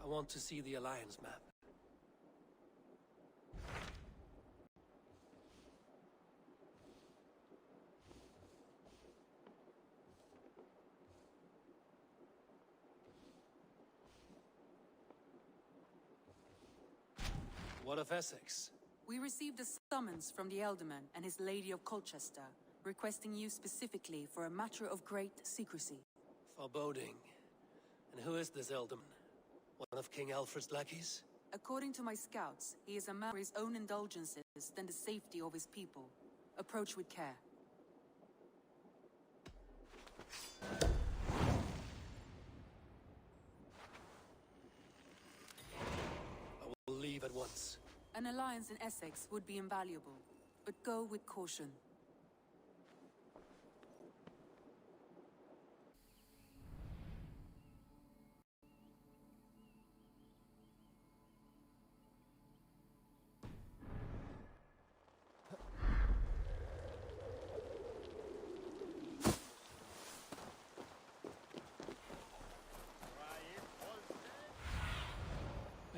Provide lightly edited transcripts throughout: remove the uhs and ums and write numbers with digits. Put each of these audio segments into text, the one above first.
I want to see the Alliance map. What of Essex? We received a summons from the Elderman and his Lady of Colchester, requesting you specifically for a matter of great secrecy. Foreboding. And who is this Elderman? One of King Alfred's lackeys? According to my scouts, he is a man for his own indulgences than the safety of his people. Approach with care. I will leave at once. An alliance in Essex would be invaluable, but go with caution.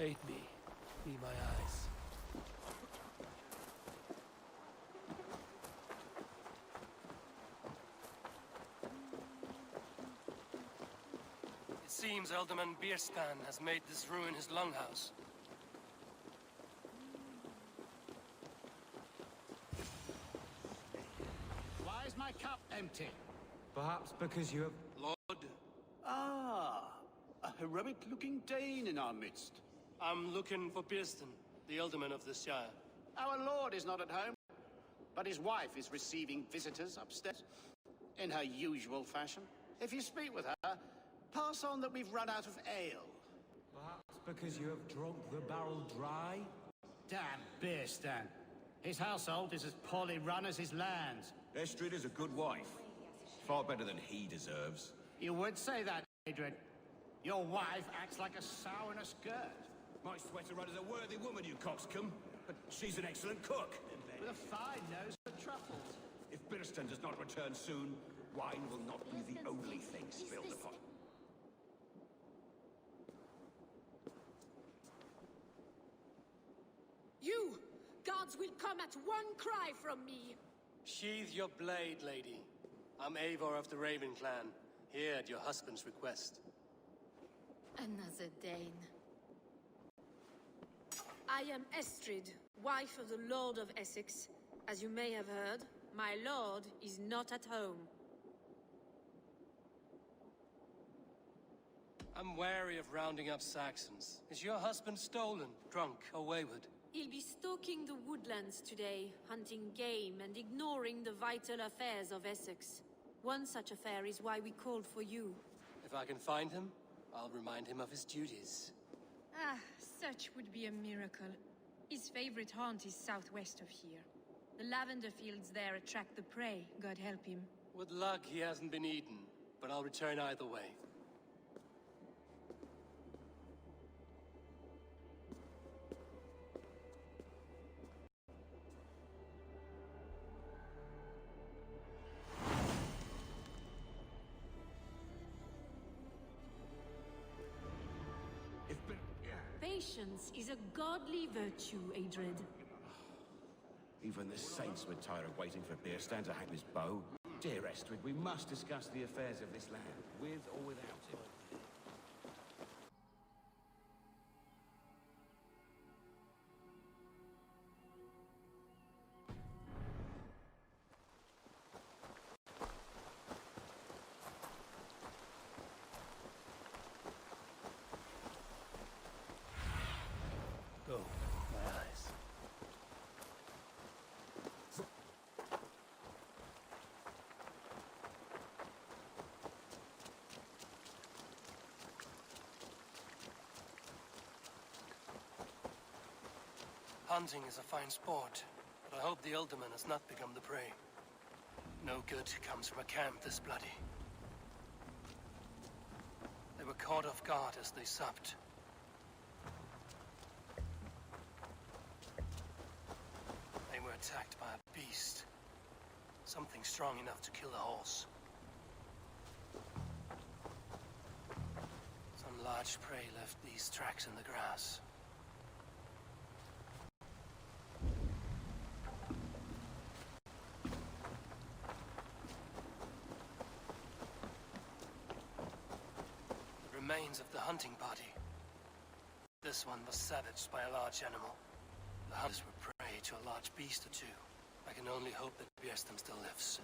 Aid me. Be my eyes. It seems Alderman Birstan has made this ruin his longhouse. Why is my cup empty? Perhaps because you have... Lord? Ah, a heroic-looking Dane in our midst. I'm looking for Birstan, the Alderman of this shire. Our lord is not at home, but his wife is receiving visitors upstairs, in her usual fashion. If you speak with her, pass on that we've run out of ale. Perhaps because you have drunk the barrel dry? Damn Birstan. His household is as poorly run as his lands. Estrid is a good wife. Far better than he deserves. You would say that, Adrian. Your wife acts like a sow in a skirt. My sweater run is a worthy woman, you coxcomb. But she's an excellent cook. With a fine nose for truffles. If Birstan does not return soon, wine will not be the only thing spilled upon. You! Guards will come at one cry from me! Sheathe your blade, lady. I'm Eivor of the Raven clan, here at your husband's request. Another Dane. I am Estrid, wife of the Lord of Essex. As you may have heard, my lord is not at home. I'm wary of rounding up Saxons. Is your husband stolen, drunk, or wayward? He'll be stalking the woodlands today, hunting game and ignoring the vital affairs of Essex. One such affair is why we called for you. If I can find him, I'll remind him of his duties. Ah, such would be a miracle. His favorite haunt is southwest of here. The lavender fields there attract the prey, God help him. With luck, he hasn't been eaten, but I'll return either way. Patience is a godly virtue, Estrid. Even the saints would tire of waiting for Birstan to hang his bow. Dear Estrid, we must discuss the affairs of this land, with or without him. Go, my eyes. Hunting is a fine sport, but I hope the Alderman has not become the prey. No good comes from a camp this bloody. They were caught off guard as they supped. They were attacked by a beast. Something strong enough to kill a horse. Some large prey left these tracks in the grass. The remains of the hunting party. This one was savaged by a large animal. The hunters were prey to a large beast or two. I can only hope that Birstan still lives.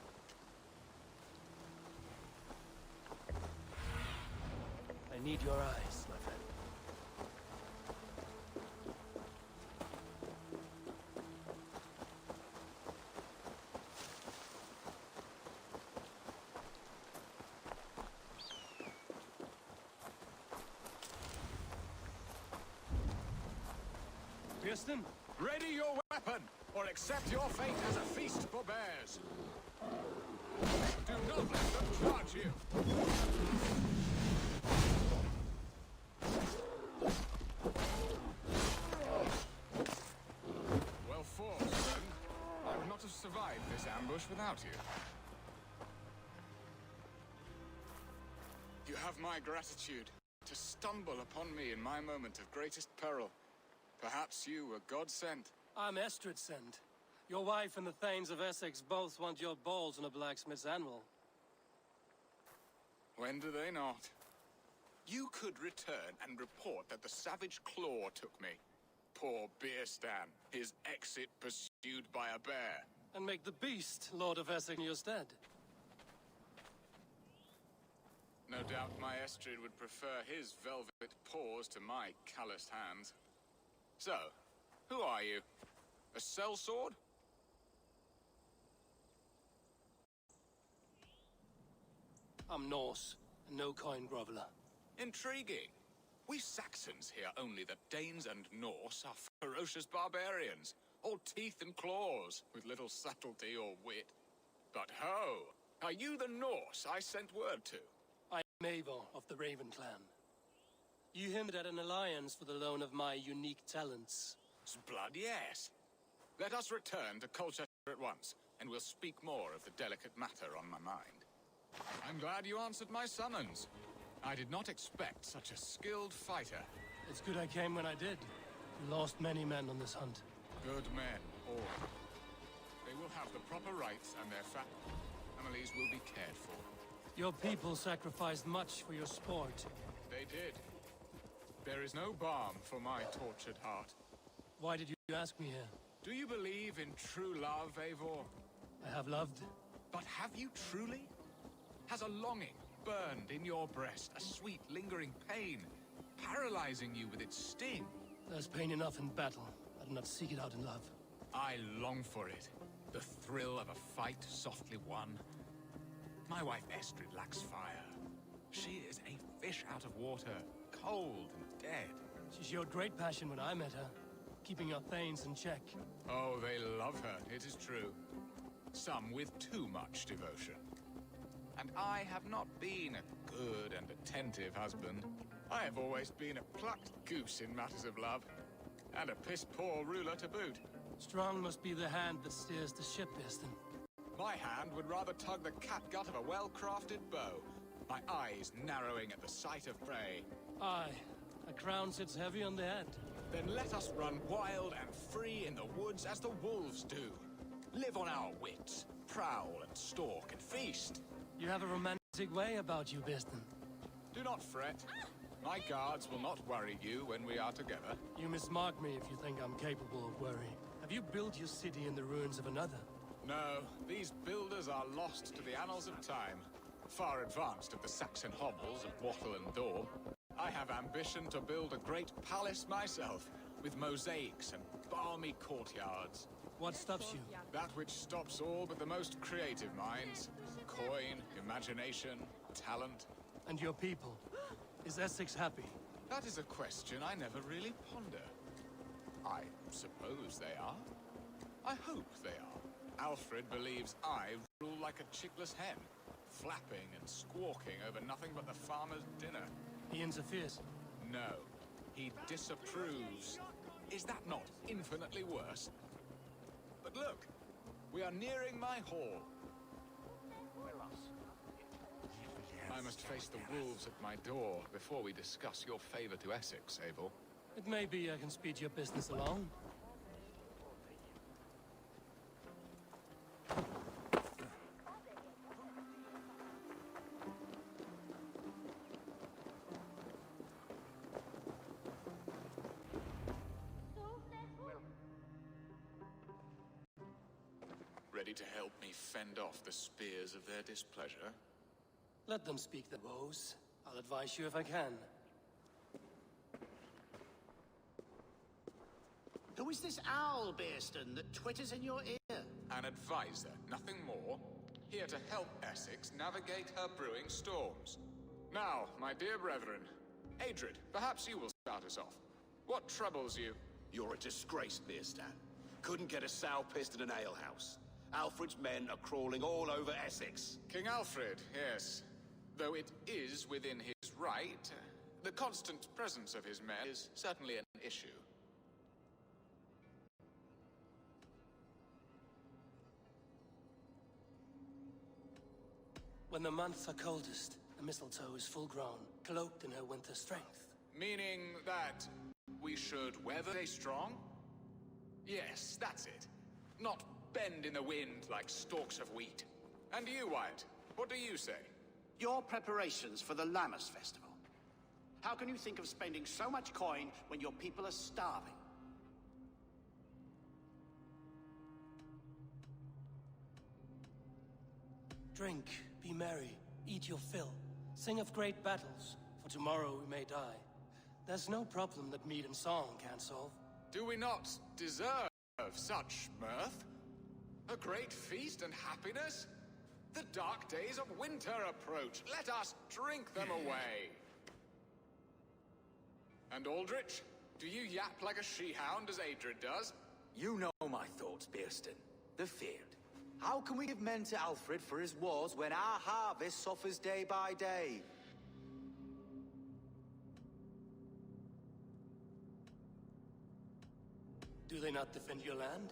I need your eyes, my friend. Birstan? Ready your weapon, or accept your fate as a feast for bears. Do not let them charge you. Well fought, friend. I would not have survived this ambush without you. You have my gratitude to stumble upon me in my moment of greatest peril. Perhaps you were God-sent. I'm Estrid sent. Your wife and the Thanes of Essexe both want your balls on a blacksmith's anvil. When do they not? You could return and report that the savage claw took me. Poor Birstan, his exit pursued by a bear. And make the beast Lord of Essex in your stead. No doubt my Estrid would prefer his velvet paws to my calloused hands. So, who are you? A sellsword? I'm Norse, a no-coin groveler. Intriguing. We Saxons hear only that Danes and Norse are ferocious barbarians, all teeth and claws, with little subtlety or wit. But ho! Are you the Norse I sent word to? I'm Eivor of the Raven clan. You hinted at an alliance for the loan of my unique talents. Blood, yes. Let us return to Colchester at once, and we'll speak more of the delicate matter on my mind. I'm glad you answered my summons. I did not expect such a skilled fighter. It's good I came when I did. We lost many men on this hunt. Good men, all. They will have the proper rights, and their families will be cared for. Your people sacrificed much for your sport. They did. There is no balm for my tortured heart. Why did you ask me here? Do you believe in true love, Eivor? I have loved. But have you truly? Has a longing burned in your breast, a sweet, lingering pain, paralyzing you with its sting? There's pain enough in battle. I do not seek it out in love. I long for it. The thrill of a fight softly won. My wife Estrid lacks fire. She is a fish out of water, cold and dead. She showed great passion when I met her, keeping our Thanes in check. Oh, they love her, it is true. Some with too much devotion. And I have not been a good and attentive husband. I have always been a plucked goose in matters of love. And a piss-poor ruler to boot. Strong must be the hand that steers the ship, Birstan. My hand would rather tug the catgut of a well-crafted bow. My eyes narrowing at the sight of prey. Aye, a crown sits heavy on the head. Then let us run wild and free in the woods as the wolves do. Live on our wits, prowl and stalk and feast. You have a romantic way about you, Birstan. Do not fret. My guards will not worry you when we are together. You mismark me if you think I'm capable of worry. Have you built your city in the ruins of another? No, these builders are lost to the annals of time. Far advanced of the Saxon hovels of wattle and daub. I have ambition to build a great palace myself, with mosaics and balmy courtyards. What stops you? That which stops all but the most creative minds. Coin, imagination, talent. And your people? Is Essex happy? That is a question I never really ponder. I suppose they are. I hope they are. Alfred believes I rule like a chickless hen, flapping and squawking over nothing but the farmer's dinner. He interferes? No, he disapproves. Is that not infinitely worse? But look, we are nearing my hall. I must face the wolves at my door before we discuss your favor to Essex, Abel. It may be I can speed your business along. Ready to help me fend off the spears of their displeasure? Let them speak their woes. I'll advise you if I can. Who is this owl, Birstan, that twitters in your ear? An advisor, nothing more. Here to help Essex navigate her brewing storms. Now, my dear brethren, Estrid, perhaps you will start us off. What troubles you? You're a disgrace, Birstan. Couldn't get a sow pissed in an alehouse. Alfred's men are crawling all over Essex. King Alfred, yes. Though it is within his right, the constant presence of his men is certainly an issue. When the months are coldest, the mistletoe is full-grown, cloaked in her winter strength. Meaning that we should weather stay strong? Yes, that's it. Not bend in the wind like stalks of wheat. And you, Wyatt, what do you say? Your preparations for the Lammas festival. How can you think of spending so much coin when your people are starving? Drink, be merry, eat your fill. Sing of great battles, for tomorrow we may die. There's no problem that mead and song can't solve. Do we not deserve such mirth? A great feast and happiness? The dark days of winter approach. Let us drink them away. And Aldrich, do you yap like a she-hound as Estrid does? You know my thoughts, Birstan. The feared. How can we give men to Alfred for his wars when our harvest suffers day by day? Do they not defend your land?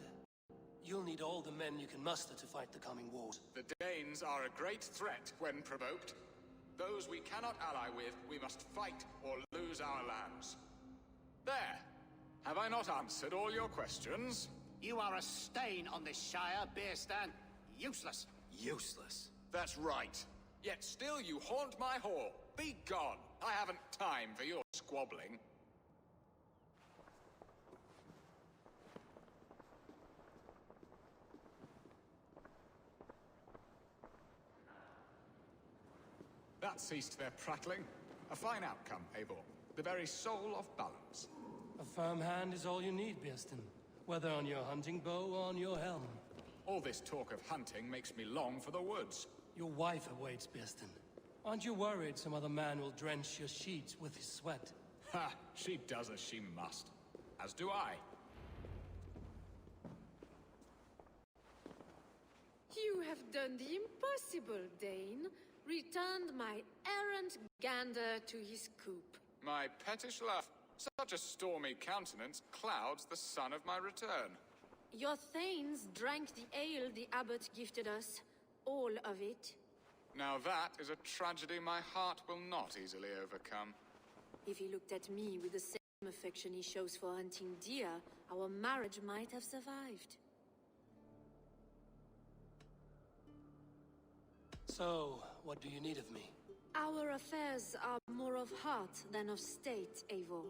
You'll need all the men you can muster to fight the coming wars. The Danes are a great threat when provoked. Those we cannot ally with, we must fight or lose our lands. There! Have I not answered all your questions? You are a stain on this shire, Birstan. Useless. Useless. That's right. Yet still you haunt my hall. Be gone. I haven't time for your squabbling. That ceased their prattling. A fine outcome, Eivor. The very soul of balance. A firm hand is all you need, Birstan. Whether on your hunting bow or on your helm. All this talk of hunting makes me long for the woods. Your wife awaits, Birstan. Aren't you worried some other man will drench your sheets with his sweat? Ha! She does as she must. As do I. You have done the impossible, Dane. Returned my errant gander to his coop. My pettish laugh. Such a stormy countenance clouds the sun of my return. Your thanes drank the ale the abbot gifted us. All of it. Now that is a tragedy my heart will not easily overcome. If he looked at me with the same affection he shows for hunting deer, our marriage might have survived. So, what do you need of me? Our affairs are more of heart than of state, Eivor.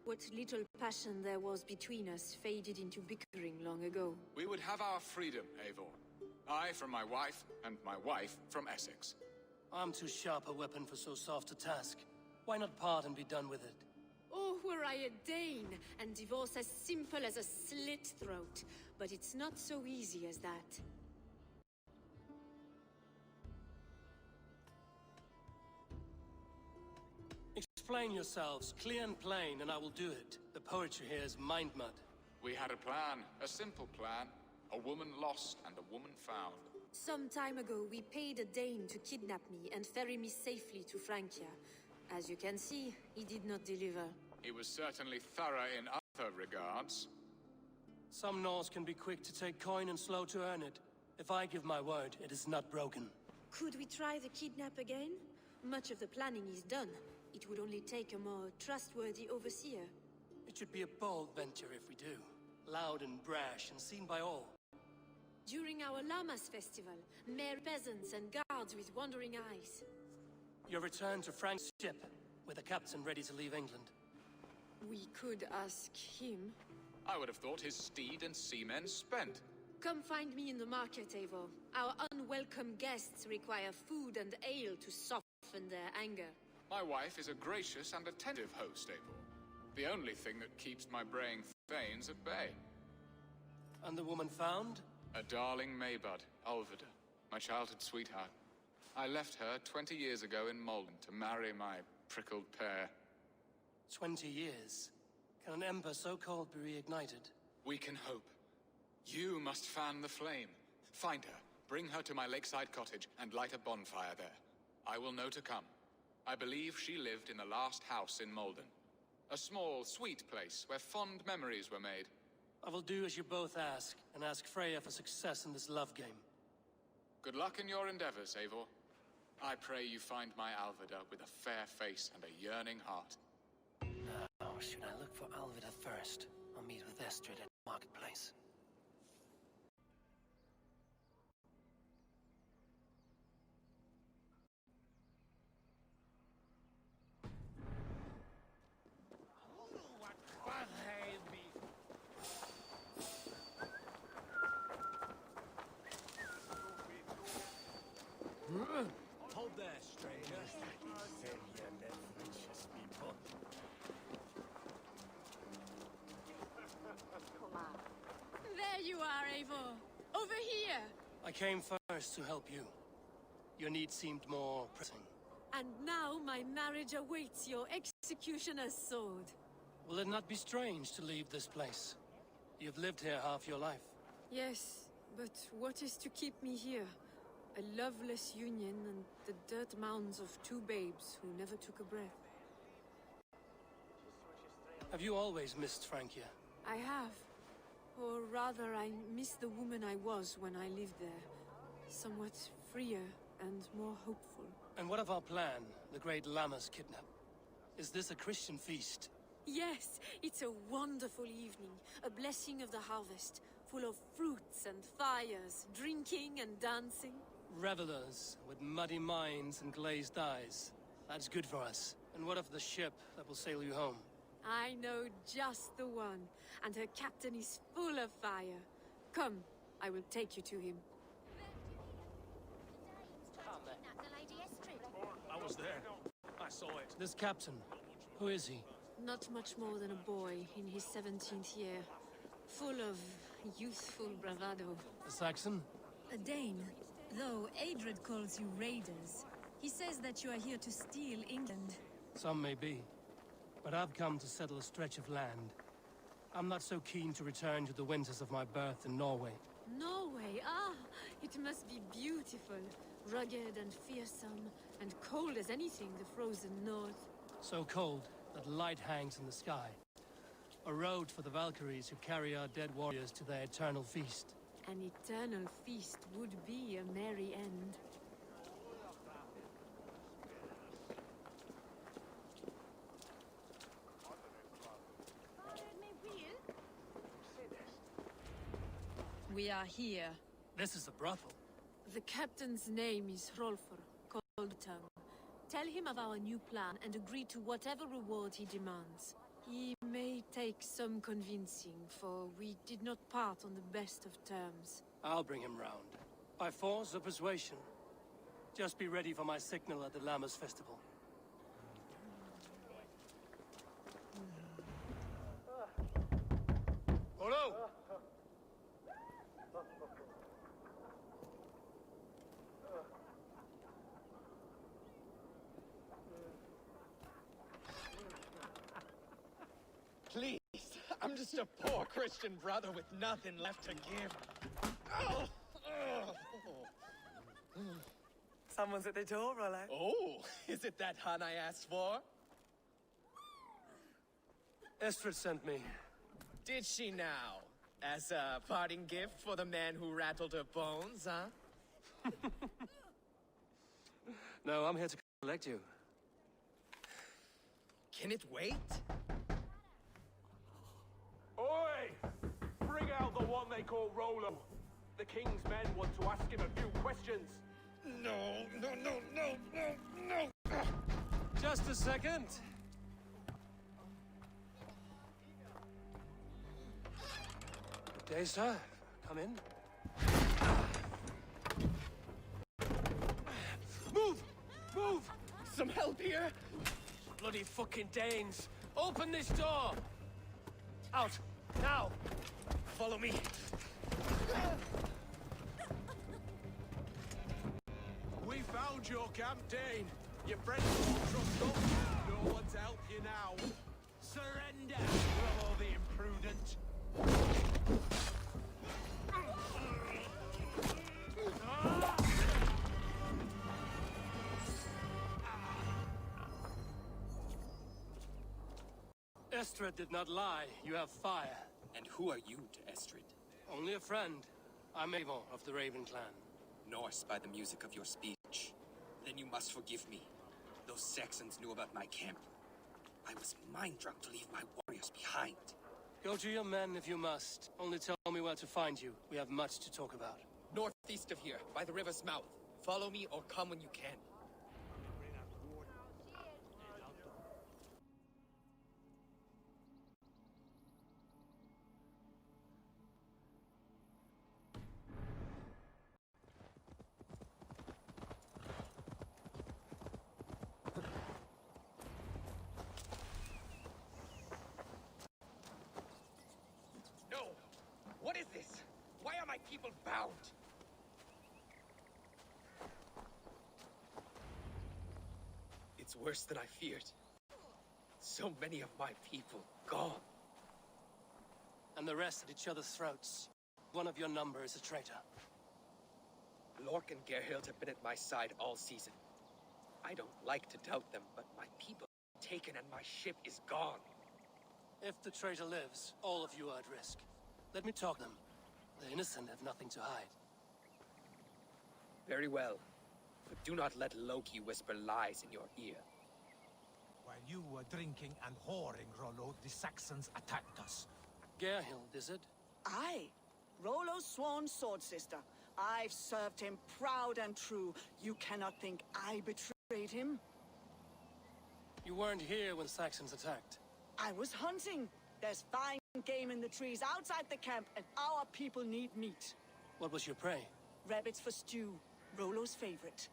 What little passion there was between us faded into bickering long ago. We would have our freedom, Eivor. I from my wife, and my wife from Essex. I'm too sharp a weapon for so soft a task. Why not part and be done with it? Oh, were I a Dane, and divorce as simple as a slit throat. But it's not so easy as that. Explain yourselves, clear and plain, and I will do it. The poetry here is mind mud. We had a plan, a simple plan. A woman lost and a woman found. Some time ago, we paid a Dane to kidnap me and ferry me safely to Francia. As you can see, he did not deliver. He was certainly thorough in other regards. Some Norse can be quick to take coin and slow to earn it. If I give my word, it is not broken. Could we try the kidnap again? Much of the planning is done. It would only take a more trustworthy overseer. It should be a bold venture if we do. Loud and brash and seen by all. During our Llamas festival, mere peasants and guards with wandering eyes. Your return to Frank's ship, with the captain ready to leave England. We could ask him. I would have thought his steed and seamen spent. Come find me in the market, Eivor. Our unwelcome guests require food and ale to soften their anger. My wife is a gracious and attentive host, Eivor. The only thing that keeps my braying thanes at bay. And the woman found? A darling Maybud, Alvida, my childhood sweetheart. I left her 20 years ago in Malden to marry my prickled pear. 20 years? Can an ember so cold be reignited? We can hope. You must fan the flame. Find her, bring her to my lakeside cottage, and light a bonfire there. I will know to come. I believe she lived in the last house in Malden. A small, sweet place where fond memories were made. I will do as you both ask, and ask Freya for success in this love game. Good luck in your endeavors, Eivor. I pray you find my Alvida with a fair face and a yearning heart. Now, should I look for Alvida first, or meet with Estrid at the marketplace? Hold there, stranger. There you are, Eivor. Over here. I came first to help you. Your need seemed more pressing. And now my marriage awaits your executioner's sword. Will it not be strange to leave this place? You've lived here half your life. Yes, but what is to keep me here? A loveless union and the dirt mounds of two babes who never took a breath. Have you always missed Francia? I have. Or rather, I miss the woman I was when I lived there. Somewhat freer and more hopeful. And what of our plan, the great Llamas kidnap? Is this a Christian feast? Yes, it's a wonderful evening. A blessing of the harvest, full of fruits and fires, drinking and dancing. Revelers with muddy minds and glazed eyes. That's good for us. And what of the ship that will sail you home? I know just the one, and her captain is full of fire. Come, I will take you to him. I was there. I saw it. This captain, who is he? Not much more than a boy in his 17th year. Full of youthful bravado. A Saxon? A Dane. Though Estrid calls you raiders. He says that you are here to steal England. Some may be. But I've come to settle a stretch of land. I'm not so keen to return to the winters of my birth in Norway. Norway? Ah, it must be beautiful. Rugged and fearsome, and cold as anything the frozen north. So cold that light hangs in the sky. A road for the Valkyries who carry our dead warriors to their eternal feast. An eternal feast would be a merry end. We are here. This is a brothel. The captain's name is Rollo, called Tongue. Tell him of our new plan and agree to whatever reward he demands. He may take some convincing, for we did not part on the best of terms. I'll bring him round. By force or persuasion. Just be ready for my signal at the Llamas Festival. Rollo! Please, I'm just a poor Christian brother with nothing left to give. Oh. Someone's at the door, Rollo. Oh, is it that hun I asked for? Estrid sent me. Did she now? As a parting gift for the man who rattled her bones, huh? No, I'm here to collect you. Can it wait? Oi! Bring out the one they call Rollo. The King's men want to ask him a few questions. No. Just a second. Good day, sir. Come in. Move! Some help here? Bloody fucking Danes! Open this door! Out! Now! Follow me. We found your camp, Dane. Your friends won't trust us. No one to help you now. Surrender, Rollo the imprudent. Estrid did not lie. You have fire. And who are you to Estrid? Only a friend. I'm Avon of the Raven clan. Norse by the music of your speech. Then you must forgive me. Those Saxons knew about my camp. I was mind-drunk to leave my warriors behind. Go to your men if you must. Only tell me where to find you. We have much to talk about. Northeast of here, by the river's mouth. Follow me or come when you can. What is this? Why are my people bound? It's worse than I feared. So many of my people gone. And the rest at each other's throats. One of your number is a traitor. Lork and Gerhild have been at my side all season. I don't like to doubt them, but my people are taken and my ship is gone. If the traitor lives, all of you are at risk. Let me talk to them. The innocent have nothing to hide. Very well. But do not let Loki whisper lies in your ear. While you were drinking and whoring, Rollo, the Saxons attacked us. Gerhild, is it? Aye. Rollo's sworn sword sister. I've served him proud and true. You cannot think I betrayed him. You weren't here when Saxons attacked. I was hunting. There's fine game in the trees outside the camp, and our people need meat. What was your prey? Rabbits for stew. Rollo's favorite.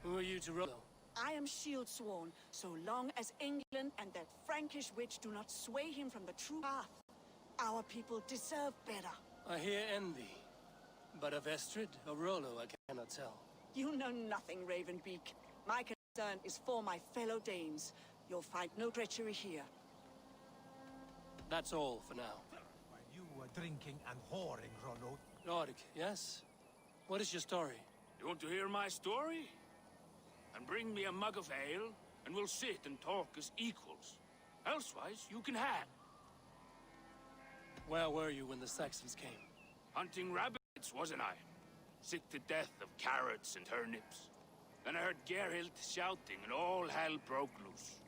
Who are you to Rollo? I am shield sworn, so long as England and that Frankish witch do not sway him from the true path. Our people deserve better. I hear envy. But of Estrid or Rollo, I cannot tell. You know nothing, Ravenbeak. My concern is for my fellow Danes. You'll find no treachery here. That's all for now. While you were drinking and whoring, Rollo. Eradicate, yes? What is your story? You want to hear my story? And bring me a mug of ale, and we'll sit and talk as equals. Elsewise, you can hang. Where were you when the Saxons came? Hunting rabbits, wasn't I? Sick to death of carrots and turnips. Then I heard Gerhild shouting, and all hell broke loose.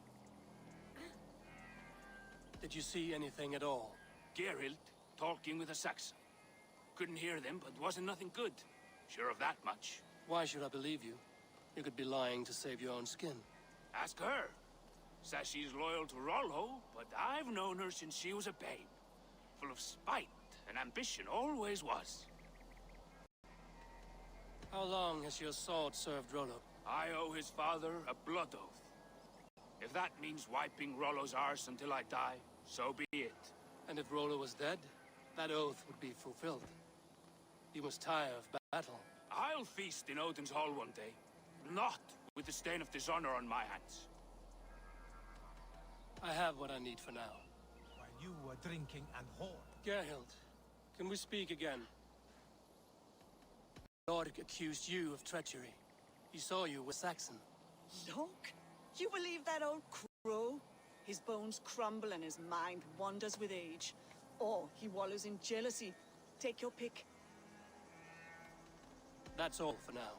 Did you see anything at all? Gerhild talking with a Saxon. Couldn't hear them, but wasn't nothing good. Sure of that much. Why should I believe you? You could be lying to save your own skin. Ask her. Says she's loyal to Rollo, but I've known her since she was a babe. Full of spite and ambition, always was. How long has your sword served Rollo? I owe his father a blood oath. If that means wiping Rollo's arse until I die, so be it. And if Rollo was dead, that oath would be fulfilled. He must tire of battle. I'll feast in Odin's hall one day. Not with the stain of dishonor on my hands. I have what I need for now. While you were drinking and whoring. Gerhild, can we speak again? Lord accused you of treachery. He saw you with Saxon. Look, you believe that old crow? His bones crumble and his mind wanders with age. Or he wallows in jealousy. Take your pick. That's all for now.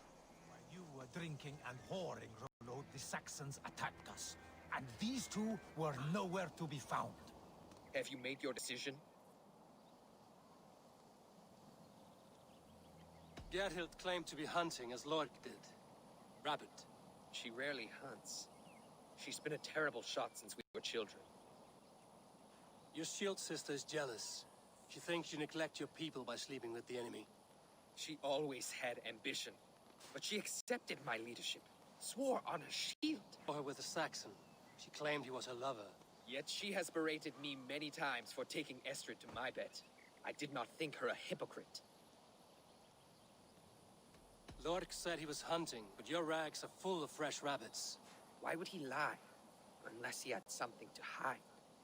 While You were drinking and whoring, Rollo. The Saxons attacked us. And these two were nowhere to be found. Have you made your decision? Gerhild claimed to be hunting as Lork did. Rabbit. She rarely hunts. She's been a terrible shot since we were children. Your shield sister is jealous. She thinks you neglect your people by sleeping with the enemy. She always had ambition, but she accepted my leadership, swore on her shield. Or with a Saxon. She claimed he was her lover. Yet she has berated me many times for taking Estrid to my bed. I did not think her a hypocrite. Lork said he was hunting, but your rags are full of fresh rabbits. Why would he lie? Unless he had something to hide.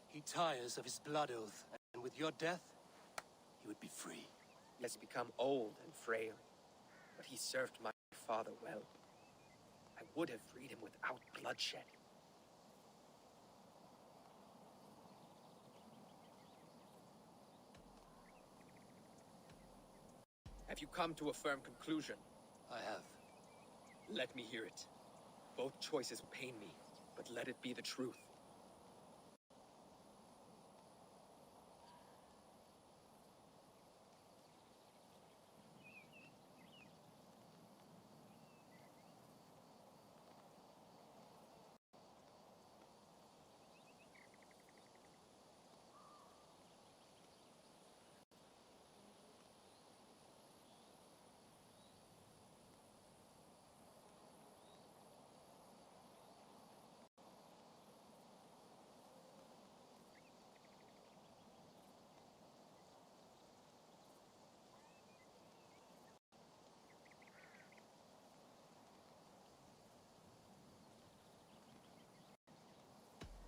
He tires of his blood oath, and with your death, he would be free. He has become old and frail, but he served my father well. I would have freed him without bloodshed. Have you come to a firm conclusion? I have. Let me hear it. Both choices pain me, but let it be the truth.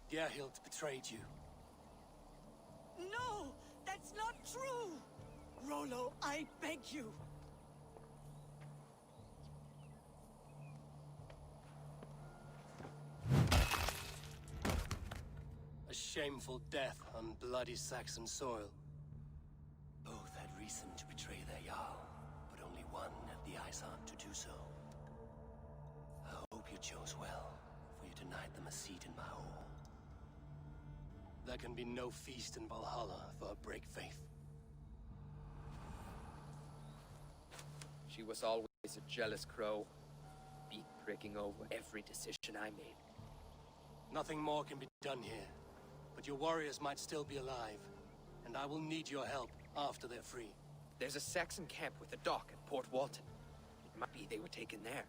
Gerhild betrayed you. No! That's not true! Rollo, I beg you! A shameful death on bloody Saxon soil. Both had reason to betray their Jarl, but only one had the eyesight to do so. I hope you chose well, for you denied them a seat in my hall. There can be no feast in Valhalla for a break faith. She was always a jealous crow, beak pricking over every decision I made. Nothing more can be done here, but your warriors might still be alive, and I will need your help after they're free. There's a Saxon camp with a dock at Port Walton. It might be they were taken there.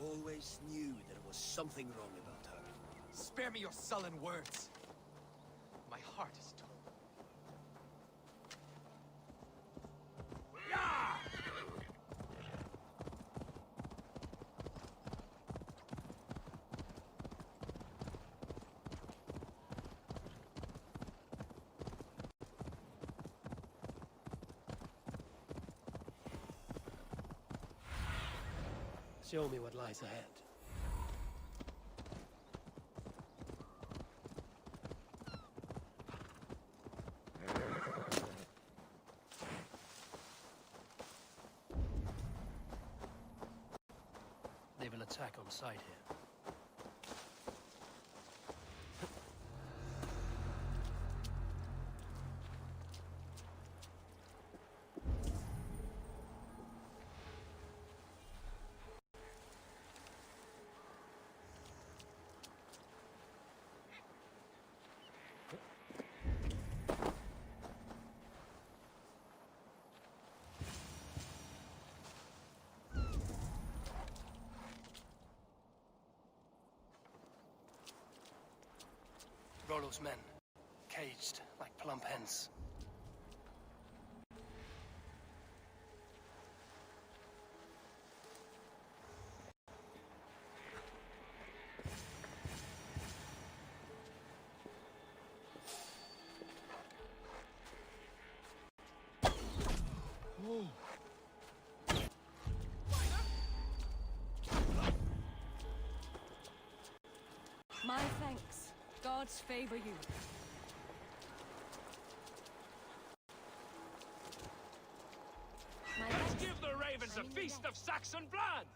Always knew there was something wrong about her. Spare me your sullen words. My heart is torn. Show me what lies ahead. They will attack on sight here. Rollo's men, caged like plump hens. My thanks. Gods favor you. My It's a feast of Saxon blood!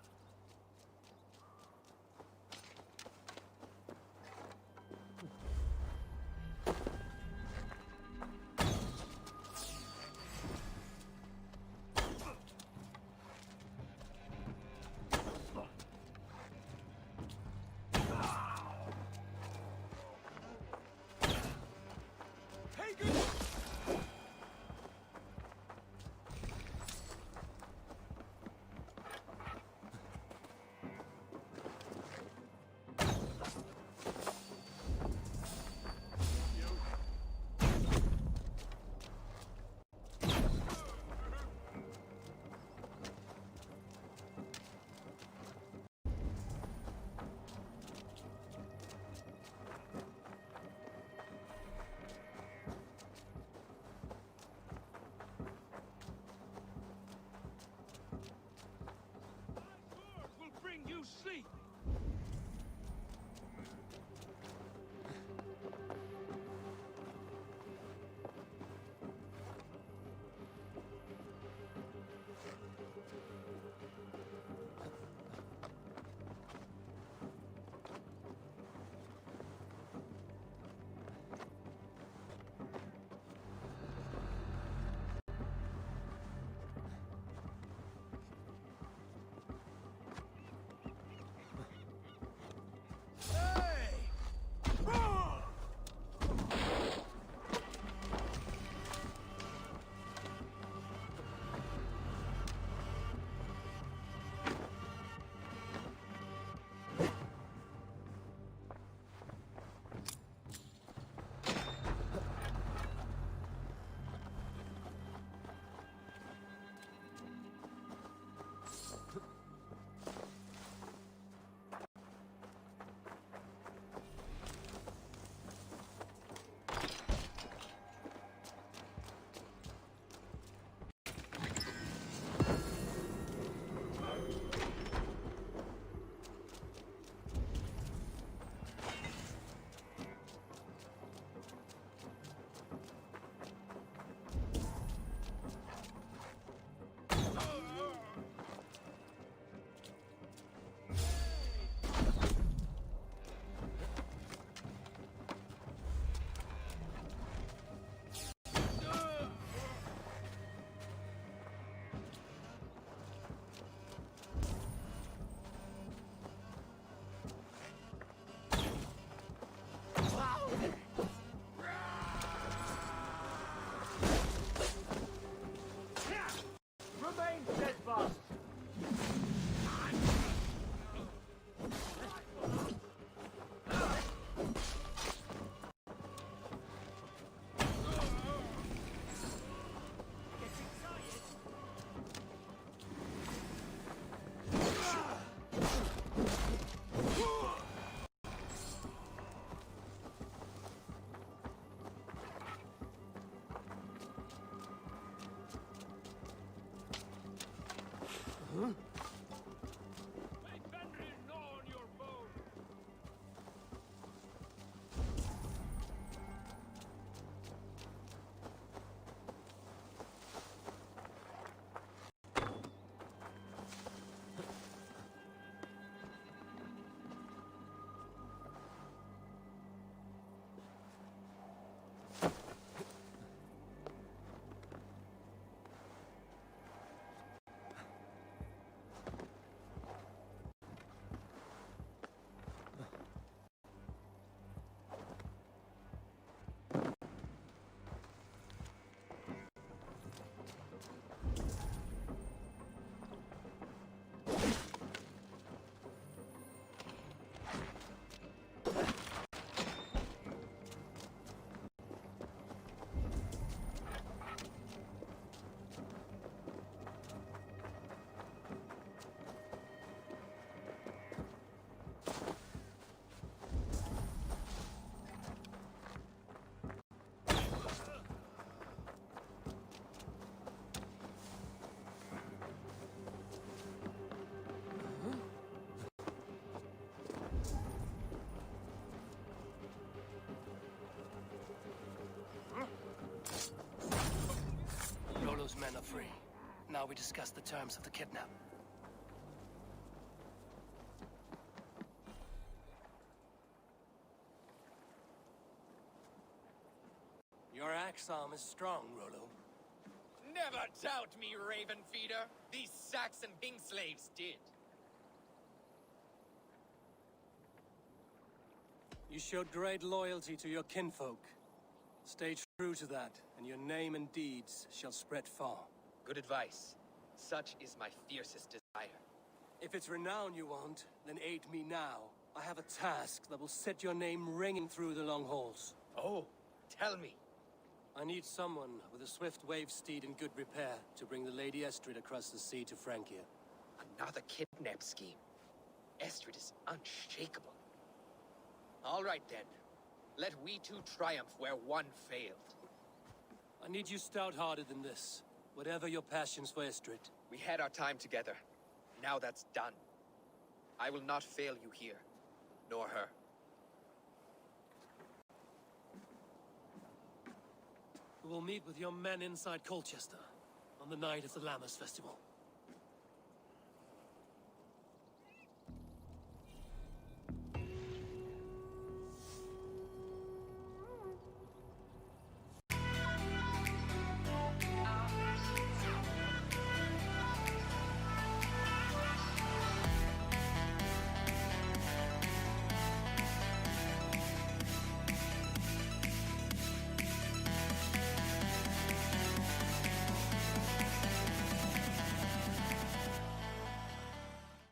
You sleep! Rollo's men are free. Now we discuss the terms of the kidnap. Your axe arm is strong, Rollo. Never doubt me, Raven Feeder. These Saxon king slaves did. You showed great loyalty to your kinfolk. Stay true to that, and your name and deeds shall spread far. Good advice. Such is my fiercest desire. If it's renown you want, then aid me now. I have a task that will set your name ringing through the long halls. Oh, tell me. I need someone with a swift wave steed in good repair to bring the Lady Estrid across the sea to Francia. Another kidnap scheme. Estrid is unshakable. All right then. Let we two triumph where one failed. I need you stout-hearted in this. Whatever your passions for Estrid. We had our time together. Now that's done. I will not fail you here, nor her. We will meet with your men inside Colchester on the night of the Lammas Festival.